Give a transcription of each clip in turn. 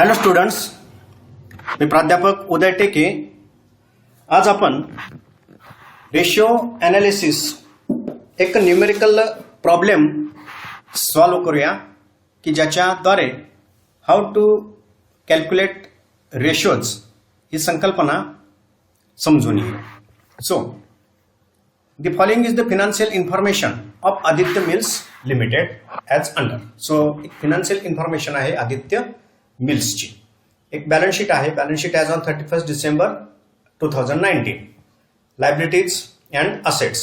Hello students, मी प्राध्यापक उदय टेके. आज आपण रेशिओ ॲनालिसिस एक न्यूमेरिकल प्रॉब्लेम सॉल्व करूया की ज्याच्याद्वारे हाऊ टू कॅल्क्युलेट रेशोज ही संकल्पना समजून येईल. So the following is the financial information of Aditya mills limited as under. So एक फिनान्शियल इन्फॉर्मेशन आहे आदित्य मिल्सची. एक बॅलन्स शीट आहे. Balance sheet as on 31 December 2019. Liabilities and assets.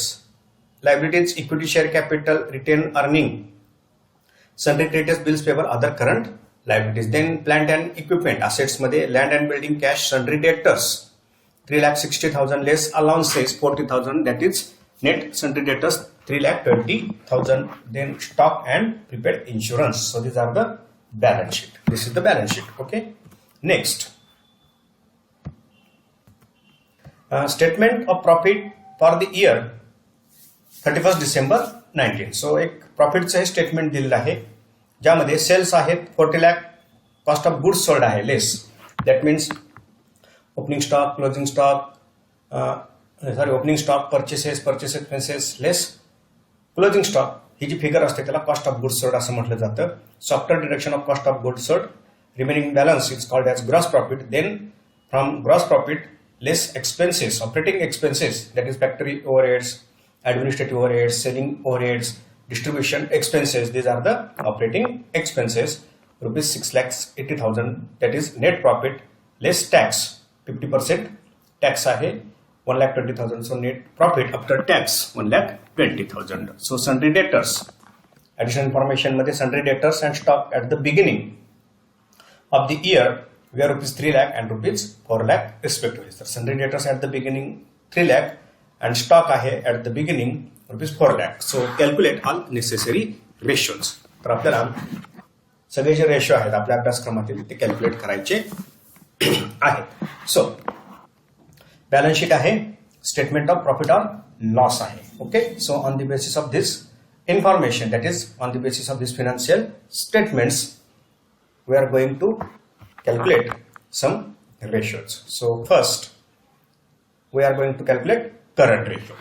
Liabilities equity share capital retained earning sundry creditors bills payable other current liabilities. Then plant and equipment. असेट्समध्ये land and building cash sundry debtors 3,60,000 less allowances 40,000 that is net sundry debtors 3,20,000. Then stock and prepaid insurance. So these are the balance sheet. This is the balance sheet. Okay. Next, statement of profit for the year 31st December 19. So एक प्रॉफिटचं हे statement दिलेलं आहे ज्यामध्ये sales आहेत 40 lakh. Cost of goods sold आहे less. That means opening stock, closing stock, opening stock, purchase expenses less closing stock. ही जी figure असते त्याला कॉस्ट ऑफ गुड्स सोल्ड असं म्हटलं जातं. Software deduction of cost of goods sold. Remaining balance is called as gross profit. Then from gross profit less expenses, operating expenses that is factory overheads, administrative overheads, selling overheads, distribution expenses. These are the operating expenses. ₹6,80,000 that is net profit less tax. 50% tax आहे 1,20,000. So net profit after tax 1,20,000. So sundry debtors. Additional information मध्ये sundry debtors and stock at the beginning of the year were ₹3 lakh and ₹4 lakh respectively. So sundry debtors at the beginning 3 lakh and stock आहे at the beginning ₹4 lakh. So calculate all necessary ratios. तर आपल्याला सगळे जे ratio आहेत आपल्या अभ्यासक्रमातील ते calculate करायचे आहेत. सो बॅलन्स शीट आहे. Statement of profit or loss आहे. Okay. So on the basis of this information that is on the basis of this financial statements we are going to calculate some ratios. So first we are going to calculate current ratio.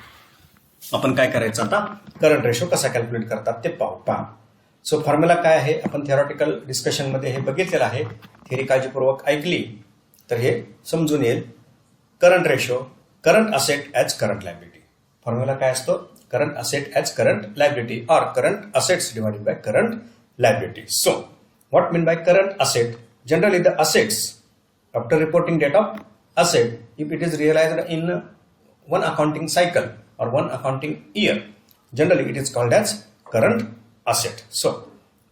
आपण काय करायचं आता, current ratio कसा calculate करतात ते पहा. So formula काय आहे आपण थेरॉटिकल डिस्कशन मध्ये हे बघितलेलं आहे. थेरी काळजीपूर्वक ऐकली तर हे समजून येईल. Current ratio, current asset as current liability. Formula काय असतो, current asset as current liability or current assets divided by current liability. So what mean by current asset? Generally the assets after reporting date of asset if it is realised in one accounting cycle और one accounting year generally it is called as current asset. So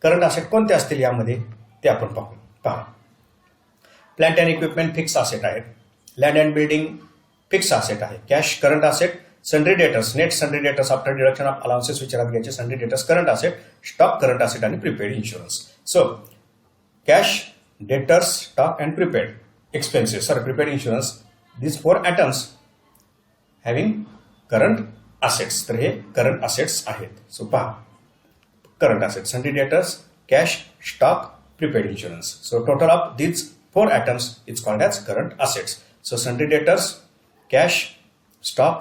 current asset कोणते असतील यामध्ये ते आपण पहा. Plant and equipment fix asset आहेत. Land and building fix asset आहे. Cash current asset. Sundry debtors net sundry debtors after deduction of allowances विचारात घ्यायचे. Sundry debtors current asset, stock current asset आणि prepaid insurance. So cash, debtors, stock and prepaid expenses prepaid insurance this 4 items having current assets. तर हे current assets आहेत. So पहा current asset sundry debtors, cash, stock, prepaid insurance. So total of these 4 items is called as current assets. So sundry debtors, cash, stock,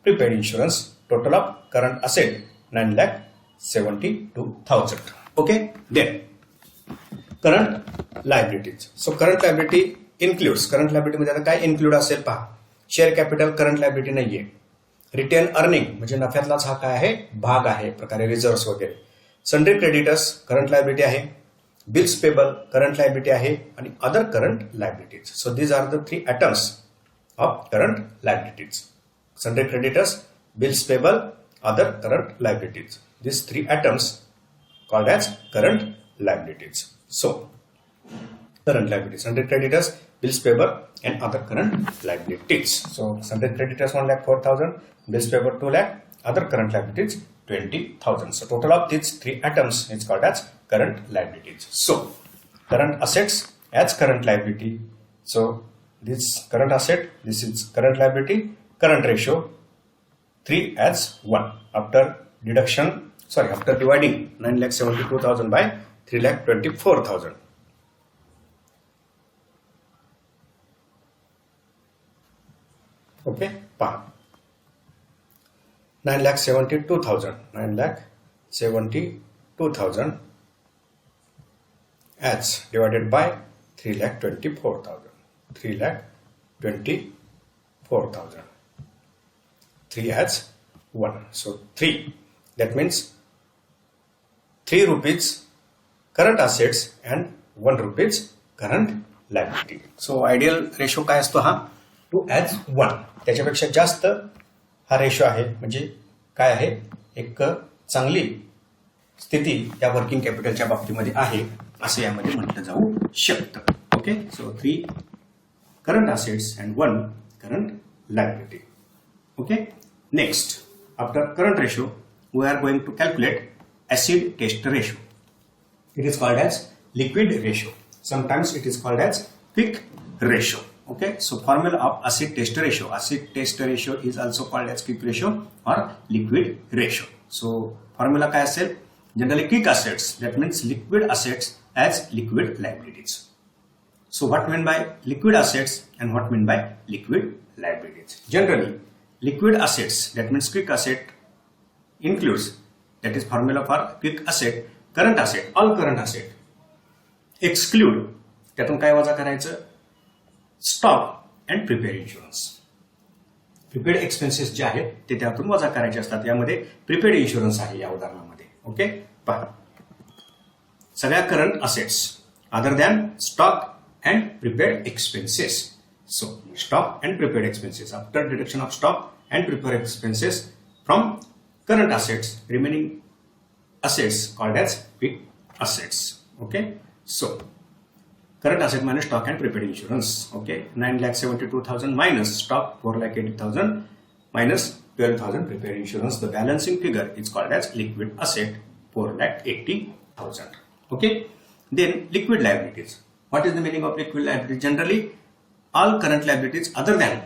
prepaid insurance. Total of current asset 9,72,000. Okay. Then current liabilities. So current liability includes. Current liability मध्ये आता काय include असेल पहा. Share capital current liability नाहीये. Retain earning म्हणजे नफ्यातलाच हा काय आहे भाग आहे प्रकारे रिझर्व्ह वगैरे. सनरी क्रेडिटर्स करंट लायबिलिटी आहे. बिल्स पेबल करंट लायबिलिटी आहे आणि other current liabilities. So these are the 3 items of current liabilities. Sundry creditors, bills payable, other current liabilities. This 3 items called as current liabilities. So current liabilities sundry creditors, bills payable and other current liabilities. So sundry creditors 1,04,000, bills payable 2 lakh, other current liabilities 20,000. So total of these 3 items is called as current liabilities. So current assets as current liability. So this current asset, this is current liability, current ratio 3 as 1 after deduction. After dividing 9,72,000 by 3,24,000. Okay, पहा 9,72,000 9,72,000 as divided by 3,24,000 3,24,000 3 as 1, so 3, that means 3 rupees current assets and 1 rupees current liability. So ideal ratio काय असतो हा 2 as 1. त्याच्यापेक्षा जास्त हा ratio आहे म्हणजे काय आहे, एक चांगली स्थिती या वर्किंग कॅपिटलच्या बाबतीमध्ये आहे असं यामध्ये म्हटलं जाऊ शकतं. Okay, so 3 current assets and 1 current liability. Okay, next after current ratio we are going to calculate acid test ratio. It is called as liquid ratio. Sometimes it is called as quick ratio. Okay, so formula of acid test ratio. Acid test ratio is also called as quick ratio or liquid ratio. So formula काय असेल, generally quick assets, that means liquid assets as liquid liabilities. So what mean by liquid assets and what mean by liquid liabilities? Generally liquid assets, that means quick asset, includes, that is formula for quick asset, current asset, all current asset, exclude, त्यातून काय वजा करायचं, stock and prepaid insurance. Prepaid expenses जे आहेत ते त्यातून वजा करायचे असतात. यामध्ये प्रिपेड इन्शुरन्स आहे या उदाहरणामध्ये. ओके, पहा सगळ्या current assets other than stock and prepaid expenses. So stock and prepaid expenses, after deduction of stock and prepaid expenses from current assets, remaining assets called as quick assets. Okay, so current asset minus stock and prepaid insurance. Okay, 9,72,000 minus stock 4,80,000 minus 12,000 prepaid insurance. The balancing figure is called as liquid asset 4,80,000. Okay, then liquid liabilities. What is the meaning of liquid liabilities? Generally all current liabilities other than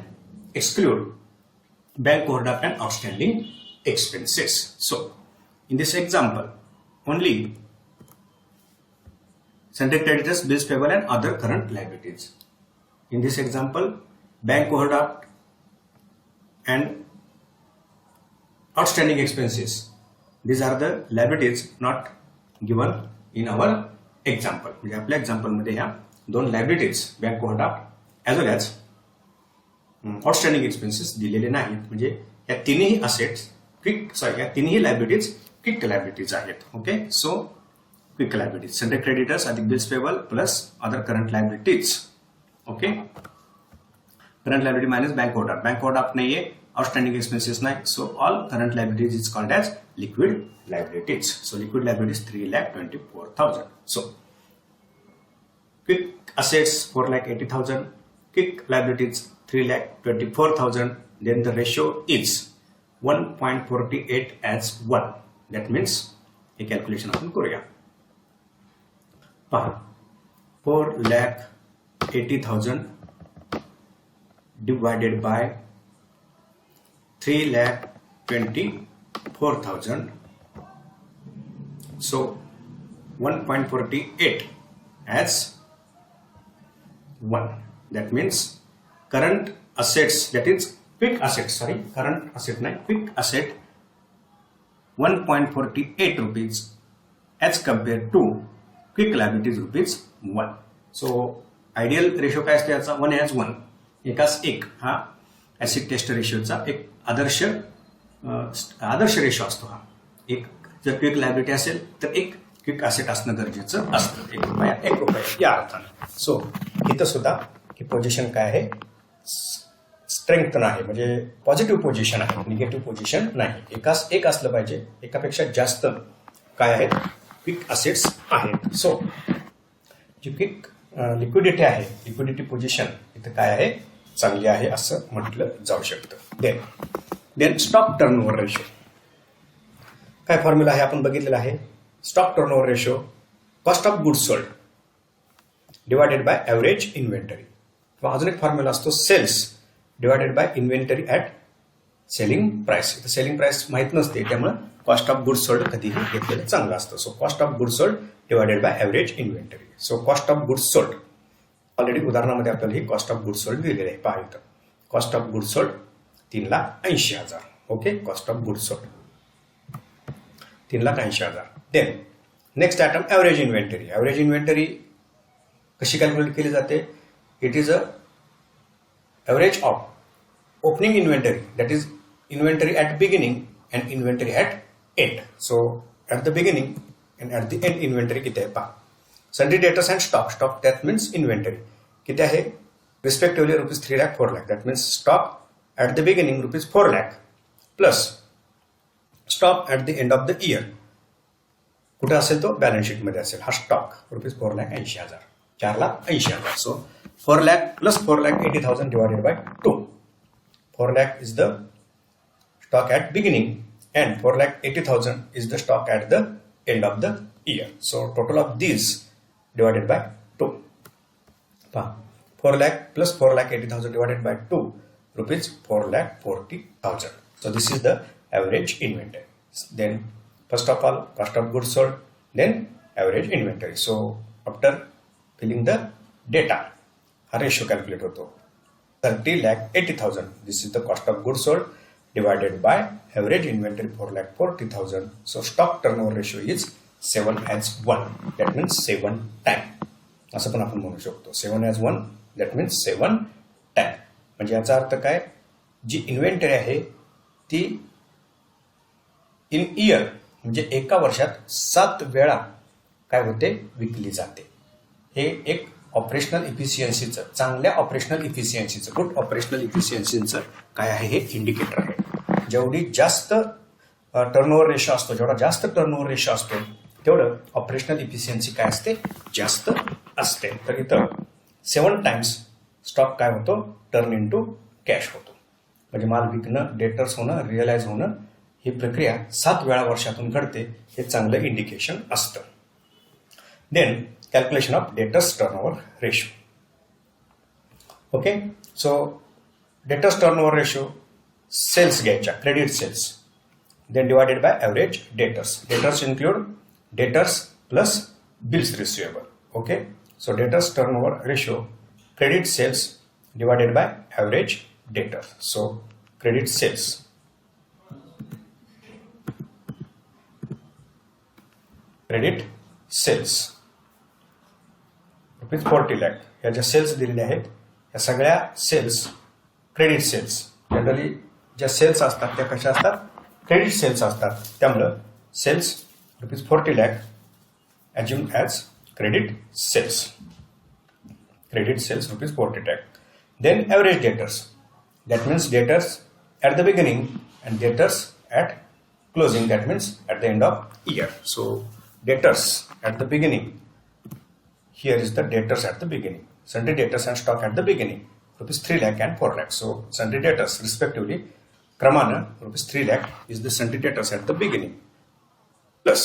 exclude bank overdraft and outstanding expenses. So in this example only sundry creditors, bills payable and other current liabilities. In this example bank overdraft and outstanding expenses, these are the liabilities not given in our example. म्हणजे आपल्या example मध्ये ह्या दोन liabilities bank overdraft as well as outstanding expenses दिलेले नाहीत. म्हणजे या तिन्ही assets या तिन्ही liabilities quick liabilities आहेत. Okay, so quick liabilities, sundry creditors अधिक bills payable plus other current liabilities. Okay, current liability minus bank overdraft. bank overdraft नाहीये, outstanding expenses नाही, so all current liabilities is called as liquid liabilities. So liquid liabilities 3,24,000. So quick assets 4,80,000, quick liabilities 3,24,000. Then the ratio is 1.48 as 1. That means a calculation आपण करूया. पहा 4,80,000 divided by 3,24,000. So 1.48 as 1. That means current assets, that is quick assets, current asset not quick asset 1.48 rupees as compared to quick liabilities rupees 1. So ideal ratio काय असते याचा 1 as 1, एकास एक हा acid taste रेशोचा एक आदर्श रेशो असतो. हा एक जर क्विक लायबिलिटी असेल तर एक क्विक असेट असणं गरजेचं असतं. 1 रुपया 1 रुपया या अर्थानं. सो इथं सुद्धा की पोझिशन काय आहे, स्ट्रेंग्थन आहे, म्हणजे पॉझिटिव्ह पोझिशन आहे, निगेटिव्ह पोझिशन नाही. एकास एक असलं पाहिजे, एकापेक्षा जास्त काय आहेत क्विक असेट्स आहेत. सो जी क्विक लिक्विडिटी आहे, लिक्विडिटी पोझिशन इथं काय आहे, चांगली आहे असं म्हटलं जाऊ शकतं. देन स्टॉक टर्नओव्हर रेशो काय फॉर्म्युला आहे आपण बघितलेला आहे. Stock turnover ratio cost of goods sold divided by average inventory. किंवा अजून एक फॉर्म्युला असतो sales divided by inventory at selling price. इथं सेलिंग प्राइस माहित नसते, त्यामुळे कॉस्ट ऑफ गुड्स सोल्ड कधीही घेतलेलं चांगलं असतं. So cost of goods sold divided by average inventory. So cost of goods sold already उदाहरणामध्ये आपल्याला ही कॉस्ट ऑफ गुड्स सोल्ड दिलेली आहे. पहा इथं cost of goods sold 3,80,000. Okay, cost of goods sold 3,80,000. Then next item average inventory. Average inventory कशी calculate केली जाते? It is a average of opening inventory, that is inventory at beginning and inventory at end. So at the beginning and at the end inventory किती आहे पहा. Sundry debtors and stock. Stock that means inventory किती आहे? Respectively rupees 3 lakh 4 lakh. That means stock at the beginning rupees 4 lakh plus stock at the end of the year. कुठे असेल तो? Balance शीटमध्ये असेल. हा stock rupees 4,80,000, 4,80,000. So 4 lakh plus 4,80,000 divided by 2. 4 lakh is the stock at beginning and 4,80,000 is the stock at the end of the year. So total of these divided by 2. 4 lakh plus 4,80,000 divided by 2, rupees 4,40,000. So this is the average inventory. Then first of all cost of goods sold, then average inventory. So after filling the data, a ratio calculate होतो. 30,80,000. This is the cost of goods sold divided by average inventory 4,40,000. So stock turnover ratio is 7:1. That means 7 times. असं पण आपण म्हणू शकतो. 7:1. That means 7 times. म्हणजे याचा अर्थ काय? जी इन्व्हेंटरी आहे ती इन इयर म्हणजे एका वर्षात 7 वेळा काय होते? विकली जाते. हे एक ऑपरेशनल इफिशियन्सीचं, चांगल्या ऑपरेशनल इफिशियन्सीचं, गुड ऑपरेशनल इफिशियन्सीचं काय आहे? हे इंडिकेटर आहे. जेवढी जास्त टर्नओव्हर रेशो असतो, जेवढा जास्त टर्नओव्हर रेशो असतो तेवढं ऑपरेशनल इफिशियन्सी काय असते? जास्त असते. तर इथं 7 टाइम्स स्टॉक काय होतो? टर्न इन टू कॅश होतो. म्हणजे माल विकणं, डेटर्स होणं, रिअलाइज होणं ही प्रक्रिया 7 वेळा वर्षातून घडते. हे चांगलं इंडिकेशन असतं. Then calculation of debtors turnover ratio. Okay, so debtors turnover ratio, sales घ्यायच्या, credit sales, then divided by average debtors. Debtors include debtors plus bills receivable. Okay, so debtors turnover ratio, credit sales divided by average debtors. So credit sales, credit sales rupees 40 lakh. या ज्या sales दिलेल्या आहेत या सगळ्या sales credit sales. Generally ज्या sales असतात त्या कशा असतात? क्रेडिट सेल्स असतात. त्यामुळं sales rupees 40 lakh assume as credit sales. Credit sales rupees 40 lakh. Then average debtors. That means debtors at the beginning and debtors at closing. That means at the end of year. So debtors at the beginning, here is the debtors at the beginning. Sundry debtors and stock at the beginning, rupees 3 lakh and 4 lakh. So sundry debtors respectively, Kramana rupees 3 lakh is the sundry debtors at the beginning plus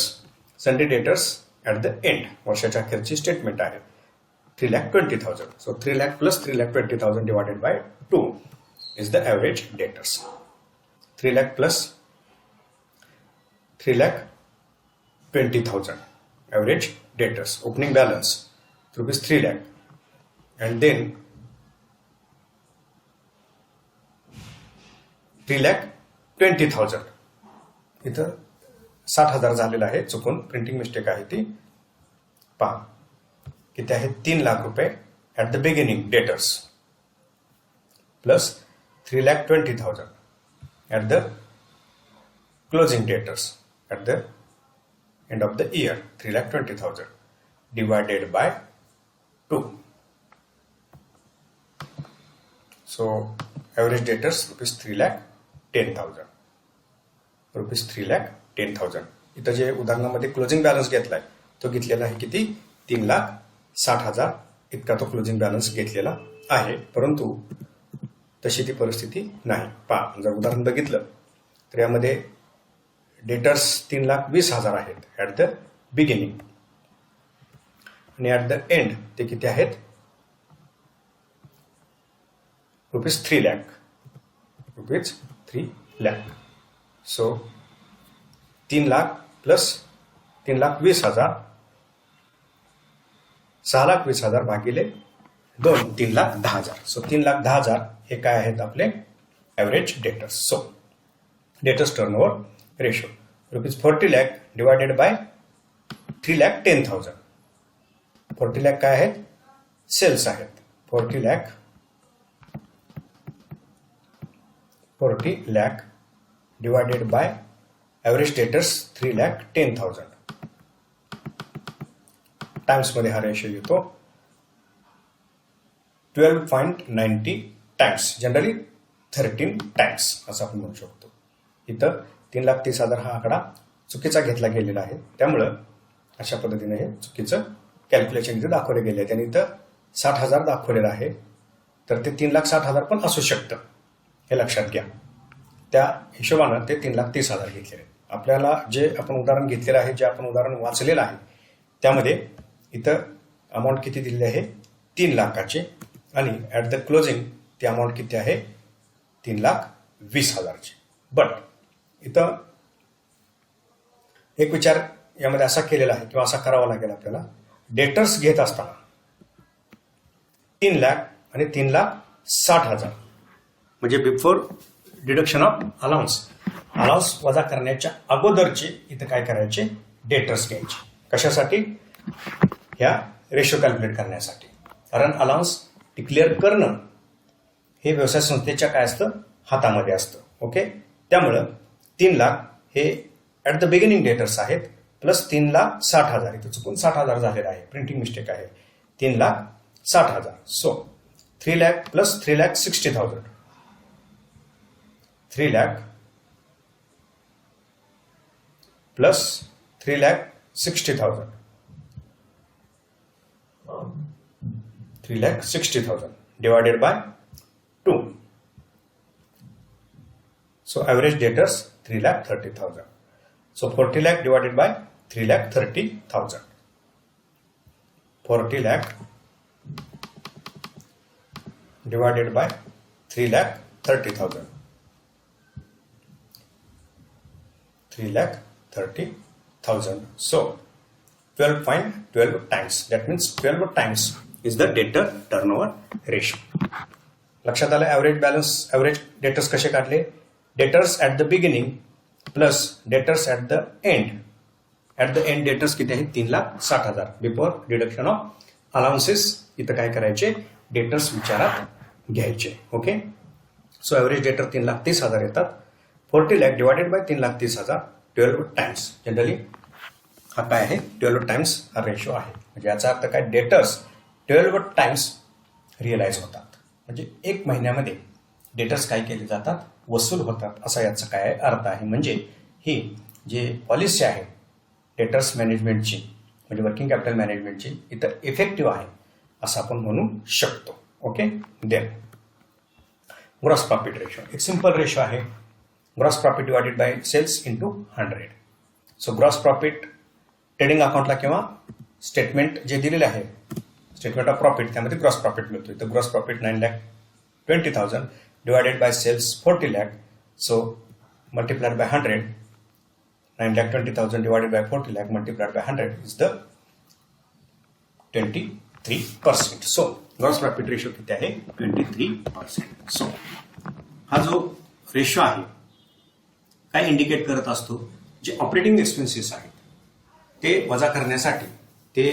sundry debtors at the end. वर्षाच्या अखेरची statement आहे 3,20,000. So 3 lakh plus 3,20,000 divided by 2 is the average debtors. 3 lakh plus 3,20,000 average debtors. Opening balance rupees 3 lakh and then 3,20,000. इथं 60,000 झालेलं आहे, चुकून printing mistake आहे ती. पहा किती आहे? 3 लाख रुपये at the beginning debtors plus 3,20,000 at the closing debtors at the end of the year 3,20,000 divided by 2. So average debtors rupees 3,10,000. Rupees 3,10,000. इथं जे उदाहरणामध्ये क्लोजिंग बॅलन्स घेतलाय तो घेतलेला आहे किती? 3,60,000 इतका तो क्लोजिंग बॅलन्स घेतलेला आहे. परंतु तशी ती परिस्थिती नाही. पहा, जर उदाहरण बघितलं तर यामध्ये डेटर्स 3,20,000 आहेत ॲट द बिगिनिंग आणि ॲट द एंड ते किती आहेत? Rupees 3 lakh. Rupees 3 lakh. So 3 lakh plus 3,20,000, 6,20,000 भागिले 2, 3,10,000. सो 3,10,000 हे काय आहेत? आपले average debtors. So debtors turnover ratio rupees 40 lakh divided by 3,10,000. 40 lakh काय आहेत? सेल्स आहेत. 40 lakh divided by average debtors 3,10,000. Times मध्ये हा रेशो येतो 12.90 टाइम्स, जनरली 13 टाइम्स असं आपण म्हणू शकतो. इथं 3,30,000 हा आकडा चुकीचा घेतला गेलेला आहे, त्यामुळं अशा पद्धतीने हे चुकीचं कॅल्क्युलेशन इथे दाखवले गेले आहे. त्यांनी इथं 60,000 दाखवलेलं आहे, तर ते 3,60,000 पण असू शकतं, हे लक्षात घ्या. त्या हिशोबानं ते 3,30,000 घेतलेले. आपल्याला जे आपण उदाहरण घेतलेलं आहे, जे आपण उदाहरण वाचलेलं आहे, त्यामध्ये इथं अमाऊंट किती दिलेली आहे? 3 लाखाचे, आणि ॲट द क्लोजिंग ती अमाऊंट किती आहे? 3,20,000ची. बट इथं एक विचार यामध्ये असा केलेला आहे किंवा असा करावा लागेल आपल्याला. डेटर्स घेत असताना 3 लाख आणि 3,60,000 म्हणजे बिफोर डिडक्शन ऑफ अलाउन्स वजा करण्याच्या अगोदरचे इथं काय करायचे? डेटर्स घ्यायचे. कशासाठी? ह्या रेशो कॅल्क्युलेट करण्यासाठी. कारण अलाउन्स डिक्लेअर करणं हे व्यवसाय संस्थेच्या काय असतं? हातामध्ये असतं. ओके, त्यामुळं 3 लाख हे ॲट द बिगिनिंग डेटर्स आहेत, प्लस 3,60,000. इथं चुकून 60,000 झालेलं आहे, प्रिंटिंग मिस्टेक आहे. 3,60,000. So 3 lakh plus 3,60,000. 3 lakh plus 3,60,000. 3,60,000 divided by 2. So average debtors 3,30,000. So 40 lakh divided by 3,30,000. 40 lakh divided by 3,30,000. 3,30,000. So 12.12 times. That means 12 times is the debtor turnover ratio. लक्षात आलं? Average balance, average debtors कसे काढले? Debtors at the beginning plus debtors at the end. At the end debtors किती आहेत? 3,60,000 before deduction of allowances. इथं काय करायचे? Debtors विचारात घ्यायचे. ओके, सो ॲव्हरेज डेटर 3,30,000 येतात. 40 lakh divided by 3,30,000 12 times. Generally हा काय आहे? 12 टाइम्स हा रेशो आहे. म्हणजे याचा अर्थ काय? डेटर्स 12 टाइम्स रिअलाइज होतात. म्हणजे 1 महिन्यामध्ये डेटर्स काय केले जातात? वसूल होतात, असा याचा काय अर्थ आहे. म्हणजे ही जे पॉलिसी आहे डेटर्स मॅनेजमेंटची, म्हणजे वर्किंग कॅपिटल मॅनेजमेंटची, इथं इफेक्टिव्ह आहे असं आपण म्हणू शकतो. Okay, then gross profit ratio एक सिंपल रेशो आहे. Gross profit divided by sales into 100. So gross profit trading अकाउंटला किंवा स्टेटमेंट जे दिलेले आहे, स्टेटमेंट ऑफ प्रॉफिट, त्यामध्ये ग्रॉस प्रॉफिट मिळतो. इथं gross profit 9,20,000 divided by sales 40 lakh. So multiplied by 100. 9,20,000 divided by 40 lakh multiplied by 100 is the 23%. So gross profit ratio किती आहे? 23%. So हा जो रेशो आहे काय इंडिकेट करत असतो? जे ऑपरेटिंग एक्सपेन्सेस आहेत ते वजा करण्यासाठी, ते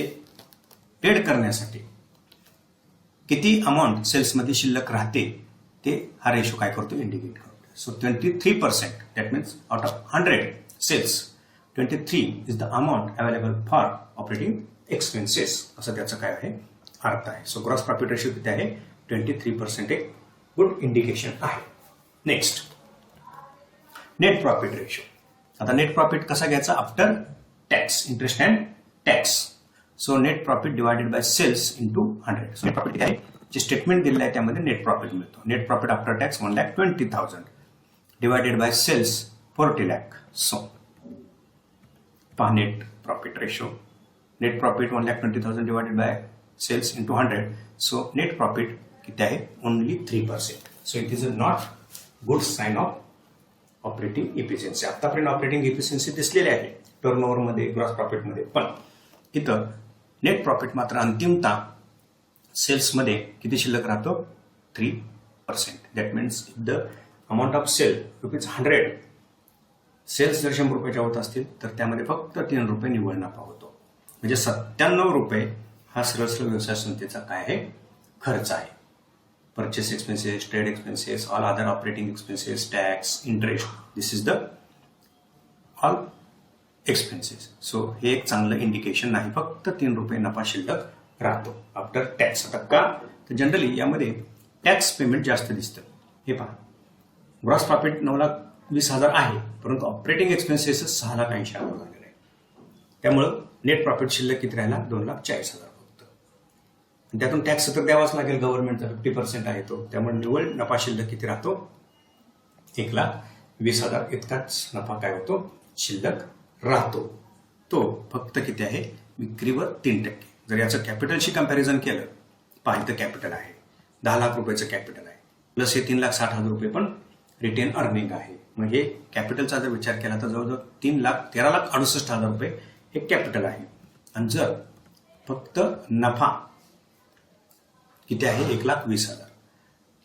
पेड करण्यासाठी किती अमाऊंट सेल्समध्ये शिल्लक राहते ते हा रेशो काय करतो? इंडिकेट करतो. So 23%, that means out of 100 sales 23 is the amount available for operating expenses, असं त्याचं काय आहे? अर्थ आहे. सो ग्रॉस प्रॉफिट रेशो किती आहे? 23%. एक गुड इंडिकेशन आहे. Next net profit ratio. आता नेट प्रॉफिट कसा घ्यायचा? After tax, interest and tax. So net profit divided by sales into 100. So net profit किती आहे? जे स्टेटमेंट दिलेलं आहे त्यामध्ये नेट प्रॉफिट मिळतो. Net profit after tax 1,20,000 divided by sales 40 lakh. So पहा net profit ratio. Net profit 1,20,000 divided by sales into 100. So net profit किती आहे? Only 3%. So it is a not good sign of operating efficiency. आतापर्यंत operating efficiency दिसलेली आहे टर्नओव्हरमध्ये, gross प्रॉफिटमध्ये, पण इथं net profit मात्र अंतिमता सेल्समध्ये किती शिल्लक राहतो? 3%. That means the amount of sale ₹100, sales जर 100 रुपयाच्या होत असतील तर त्यामध्ये फक्त 3 रुपये निव्वळ नफा होतो. म्हणजे 97 रुपये हा सरळ सरळ व्यवसाय संस्थेचा काय आहे, खर्च आहे. Purchase expenses, trade expenses, all other operating expenses, tax, interest, this is the all expenses. So हे एक चांगलं इंडिकेशन नाही, फक्त 3 रुपये नफा शिल्लक राहतो आफ्टर टॅक्स. आता का, तर जनरली यामध्ये टॅक्स पेमेंट जास्त दिसतं. हे पहा, ग्रॉस प्रॉफिट 9,20,000 आहे, परंतु ऑपरेटिंग एक्सपेन्सेस 6,80,000 झालेले आहे. त्यामुळं नेट प्रॉफिट शिल्लक किती राहिला, 2,40,000 फक्त. त्यातून टॅक्स तर द्यावाच लागेल, गव्हर्नमेंटचा 50% आहे तो. त्यामुळे निव्वळ नफा शिल्लक किती राहतो, 1,20,000 इतकाच नफा काय होतो, शिल्लक राहतो. तो फक्त किती आहे, विक्रीवर 3%. जर याचं कॅपिटलशी कंपॅरिझन केलं, पाहिलं कॅपिटल आहे 10 लाख रुपयाचं कॅपिटल आहे, प्लस हे 3,60,000 रुपये पण रिटेन अर्निंग आहे. मग हे कॅपिटलचा जर विचार केला तर जवळजवळ 13,68,000 रुपये हे कॅपिटल आहे. आणि जर फक्त नफा किती आहे, 1,20,000,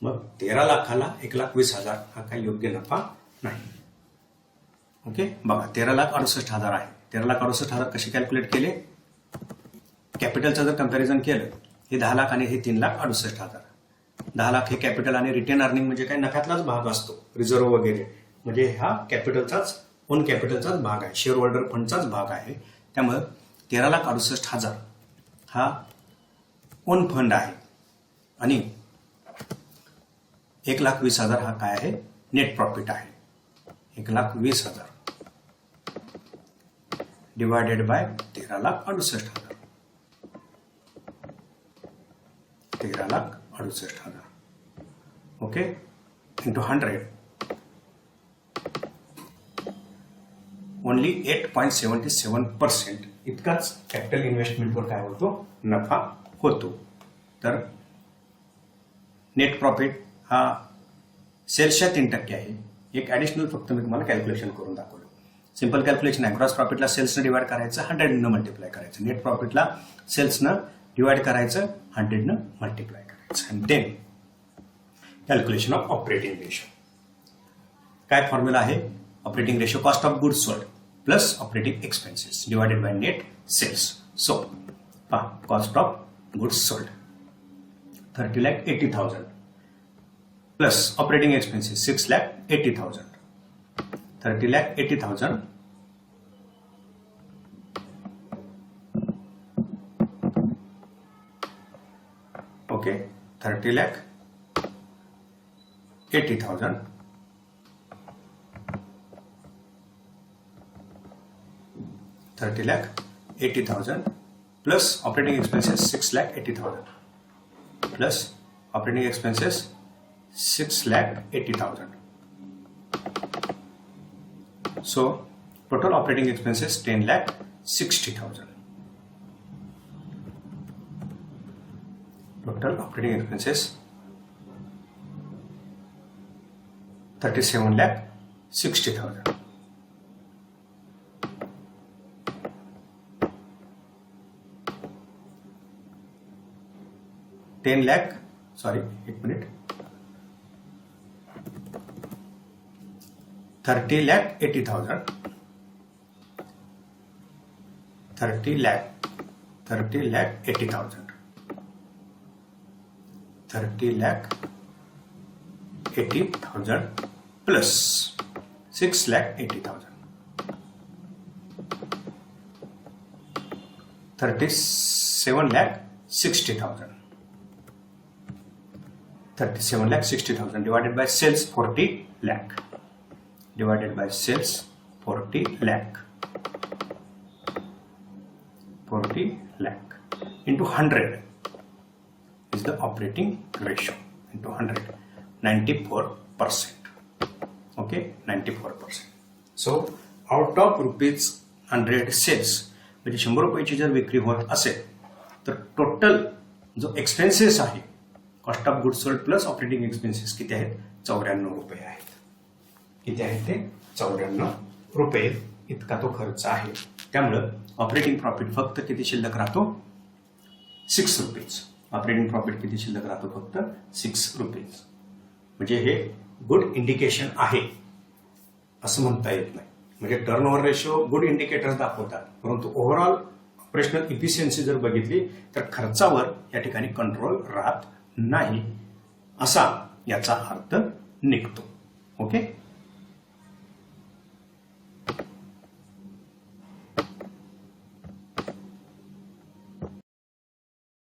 मग 13 लाखाला 1,20,000 हा काही योग्य नफा नाही. ओके, बघा 13,68,000 आहे. 13,68,000 कसे कॅल्क्युलेट केले, कॅपिटलचं जर कंपॅरिझन केलं, हे 10 लाख आणि हे 3,68,000. 10 लाख हे कॅपिटल आणि रिटेन अर्निंग म्हणजे काय, नफ्यातलाच भाग असतो, रिझर्व्ह वगैरे, म्हणजे हा कॅपिटलचाच, ओन कॅपिटलचाच भाग आहे, शेअर होल्डर फंडचाच भाग आहे. त्यामुळे 13,68,000 हा ओन फंड आहे आणि 1,20,000 हा काय आहे, नेट प्रॉफिट आहे. 1,20,000 divided bye 13,68,000, 13,68,000, okay, into 100, only 8.77% इतकाच कॅपिटल इन्व्हेस्टमेंटवर काय होतो, नफा होतो. तर नेट प्रॉफिट हा सेल्सच्या 3% आहे. एक ॲडिशनल फक्त मी तुम्हाला कॅल्क्युलेशन करून दाखवलं. सिंपल कॅल्क्युलेशन आहे, ग्रॉस प्रॉफिटला सेल्सनं डिवाइड करायचं, 100 मल्टिप्लाय करायचं, नेट प्रॉफिटला सेल्सनं डिवाइड करायचं, 100 मल्टिप्लाय करायचं, आणि then calculation of operating ratio. काय फॉर्म्युला आहे, operating ratio cost of goods sold plus operating expenses divided by net sales. So पहा, cost of goods sold 30,80,000 plus operating expenses 6,80,000. 30,80,000 okay, 30,80,000 30,80,000 plus operating expenses 6,80,000 plus operating expenses 6,80,000. So total operating expenses 10,60,000. Total operating expenses 37,60,000. $10 lakh, sorry, 1 minute. 30,80,000. 30,80,000. 30,80,000 plus 6,80,000. 37,60,000. 37,60,000 divided by sales 40 lakh. Divided by sales 40 lakh. 40 lakh into 100 is the operating ratio into 100. 94%. Okay, 94%. So out of rupees 100 sales, म्हणजे 100 रुपयाची जर विक्री होत असेल तर total जो expenses आहे, cost of goods sold plus operating expenses किती आहेत, 94 रुपये आहेत. किती आहेत ते, 94 रुपये इतका तो खर्च आहे. त्यामुळं ऑपरेटिंग प्रॉफिट फक्त किती शिल्लक राहतो, 6 रुपीज. ऑपरेटिंग प्रॉफिट किती शिल्लक राहतो, फक्त 6 रुपीज. म्हणजे हे गुड इंडिकेशन आहे असं म्हणता येत नाही. म्हणजे टर्नओव्हर रेशो गुड इंडिकेटर्स दाखवतात, परंतु ओव्हरऑल ऑपरेशनल इफिशियन्सी जर बघितली तर खर्चावर या ठिकाणी कंट्रोल राहत नाही असा याचा अर्थ निघतो. ओके.